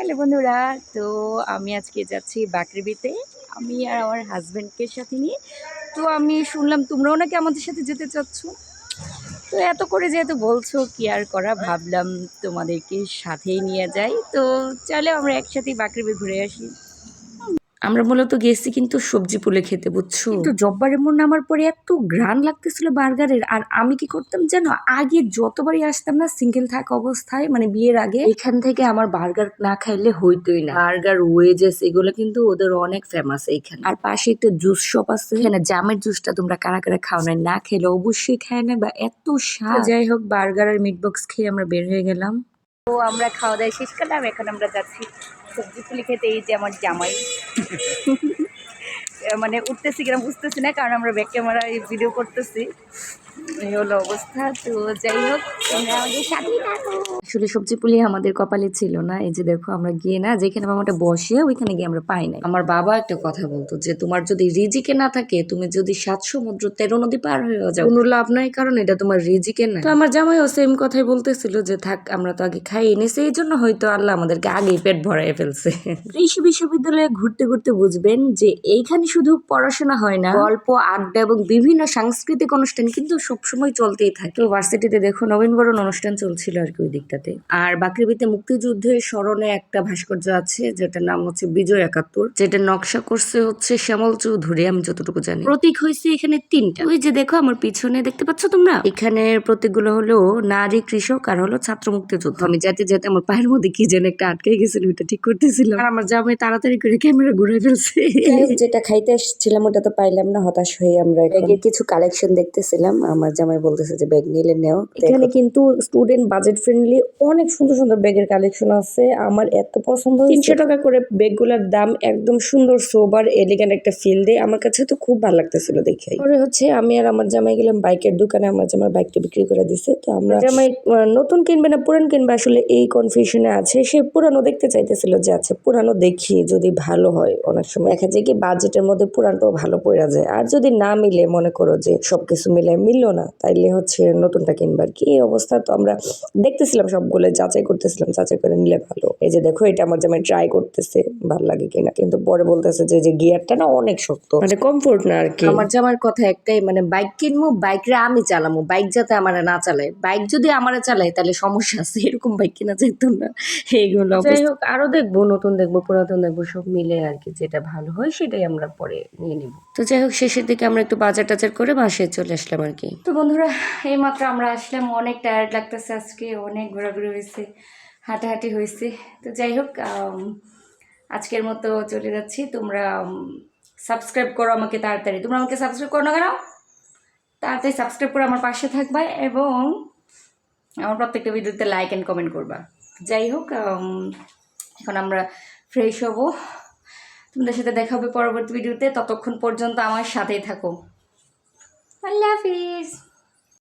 Hello বন্ধুরা, তো আমি আজকে যাচ্ছি বাকরিবিতে। আমি আর আমার হাজব্যান্ডকে সাথে নিয়ে। তো আমি শুনলাম তোমরাও নাকি আমাদের সাথে যেতে চাচ্ছ। তো এত করে যেহেতু বলছো কি আর করা, ভাবলাম তোমাদেরকে সাথেই নিয়ে যাই। তো চলো আমরা একসাথেই বাকরিবি ঘুরে আসি। আমরা মূলত গেছি কিন্তু সবজি পুলে খেতে, বুঝছো? কিন্তু জব্বারের মন নামার পরে এত ঘ্রাণ লাগতেছিল বার্গারের। আর আমি কি করতাম জানো, আগে যতবারই আসতাম না সিঙ্গেল থাকা অবস্থায়, মানে বিয়ের আগে, এখান থেকে আমার বার্গার না খাইলে হইতোই না। বার্গার, ওয়েজেস, এগুলো কিন্তু ওদের অনেক ফেমাস এইখানে। আর পাশে একটা জুস শপ আছে, এখানে জামের জুসটা তোমরা কারা কারা খাও না, না খেলে অবশ্যই খায় না, বা এত স্বাদ। যাই হোক, বার্গার আর মিট বক্স খেয়ে আমরা বের হয়ে গেলাম। তো আমরা খাওয়া দাওয়া শেষ করলাম, এখন আমরা যাচ্ছি সবজি ফুলি খেতে। এই যে আমার জামাই মানে উঠতেছি কিনা বুঝতেছি না, কারণ আমরা ব্যাক ক্যামেরায় ভিডিও করতেছি, এই হলো অবস্থা। তো যাই হোক, তোমরা আমাদের সাথেই থাকো। আসলে সবজি পুলি আমাদের কপালে ছিল না। এই যে দেখো, আমরা গিয়ে না যেখানে মামাটা বসে ওইখানে গিয়ে আমরা পাই নাই। আমার বাবা একটা কথা বলতো যে তোমার যদি রিজিকে না থাকে, তুমি যদি 7 সমুদ্র 13 নদী পার হয়ে যাও, কোনো লাভ নাই, কারণ এটা তোমার রিজিকে না। তো আমার জামাইও সেম কথাই বলতেছিল যে থাক, আমরা তো আগে খাই এনেছি, এই জন্য হয়তো আল্লাহ আমাদেরকে আগেই পেট ভরাই ফেলছে। কৃষি বিশ্ববিদ্যালয়ে ঘুরতে ঘুরতে বুঝবেন যে এইখানে শুধু পড়াশোনা হয় না, গল্প, আড্ডা এবং বিভিন্ন সাংস্কৃতিক অনুষ্ঠান কিন্তু সবসময় চলতেই থাকে। তো ভার্সিটিতে দেখো নবীনবরণ অনুষ্ঠান চলছিল আর কি ওই দিকটাতে। আর বাকরিবিতে মুক্তিযুদ্ধের স্মরণে একটা ভাস্কর্য আছে, যেটার নাম হচ্ছে বিজয় 71, যেটা নকশা করছে হচ্ছে শ্যামল চৌধুরী, আমি যতটুকু জানি। প্রতীক হয়েছে এখানে 3টা। ওই যে দেখো আমার পিছনে দেখতে পাচ্ছ তোমরা, এখানে প্রতীকগুলো হলো নারী, কৃষক আর হলো ছাত্র মুক্তিযুদ্ধ। আমি যেতে যেতে আমার পায়ের মধ্যে কি যেন একটা আটকে গেছিল, ওইটা ঠিক করতেছিলাম, আর আমার জামাই তাড়াতাড়ি করে ক্যামেরা ঘুরে ফেলছে। যেটা খাইতে এসেছিলাম ওটা তো পাইলাম না, হতাশ হয়ে আমরা ব্যাগের কিছু কালেকশন দেখতেছিলাম। আমার জামাই বলতেছে যে ব্যাগ নিলে নেও। এখানে কিন্তু স্টুডেন্ট বাজেট ফ্রেন্ডলি অনেক সুন্দর সুন্দর ব্যাগের কালেকশন আছে, আমার এত পছন্দ হয়েছে। 300 টাকা করে ব্যাগগুলোর দাম, একদম সুন্দর সোবার এলিগেন্ট একটা ফিল দেয়। আমার কাছে তো খুব ভালো লাগতেছিল দেখে। পরে হচ্ছে আমি আর আমার জামাই গেলাম বাইকের দোকানে, আমার জামার বাইকটা বিক্রি করে দিছে। তো আমরা জামাই নতুন কিনবে না পুরান কিনবে আসলে এই কনফিউশনে আছে। সে পুরানো দেখতে চাইতেছিল, যে আচ্ছা পুরানো দেখি, যদি ভালো হয়। অনেক সময় দেখা যায় কি বাজেটের মধ্যে পুরানটাও ভালো পড়া যায়, আর যদি না মিলে, মনে করো যে সবকিছু মিলে মিললো না, তাইলে হচ্ছে নতুনটা কিনবার কি এই অবস্থা। তো আমরা দেখতেছিলাম সবগুলো, যাচাই করতেছিলাম, যাচাই করে নিলে ভালো। এই যে দেখো, এটা আমার জামাই ট্রাই করতেছে ভালো লাগে কিনা, কিন্তু পরে বলতেছে যে গিয়ারটা না অনেক শক্ত, মানে কমফোর্ট না আর কি। আমার জামার কথা একটাই, মানে বাইক কিনবো, বাইকরে আমি চালামো, বাইক যাতে আমার না চালায়। বাইক যদি আমার চালায় তাহলে সমস্যা আছে, এরকম বাইক কিনা যেত না। এইগুলো যাই হোক, আরো দেখবো, নতুন দেখবো, পুরাতন দেখবো, সব মিলে আর কি, যেটা ভালো হয় সেটাই আমরা পরে নিয়ে নিব। তো যাই হোক, শেষের দিকে আমরা একটু বাজার টাজার করে বাসায় চলে আসলাম আর কি। তো বন্ধুরা, এই মাত্র আমরা আসলাম, অনেক টায়ার্ড লাগতেছে আজকে, অনেক ঘোরাঘুরি হয়েছে, হাঁটাহাঁটি হয়েছে। তো যাই হোক, আজকের মতো চলে যাচ্ছি। তোমরা সাবস্ক্রাইব করো আমাকে তাড়াতাড়ি, তোমরা আমাকে সাবস্ক্রাইব করো না কেন? তাড়াতাড়ি সাবস্ক্রাইব করে আমার পাশে থাকবা এবং আমার প্রত্যেকটা ভিডিওতে লাইক অ্যান্ড কমেন্ট করবা। যাই হোক, এখন আমরা ফ্রেশ হব, তোমাদের সাথে দেখা হবে পরবর্তী ভিডিওতে। ততক্ষণ পর্যন্ত আমার সাথেই থাকো। আল্লাহ হাফিজ।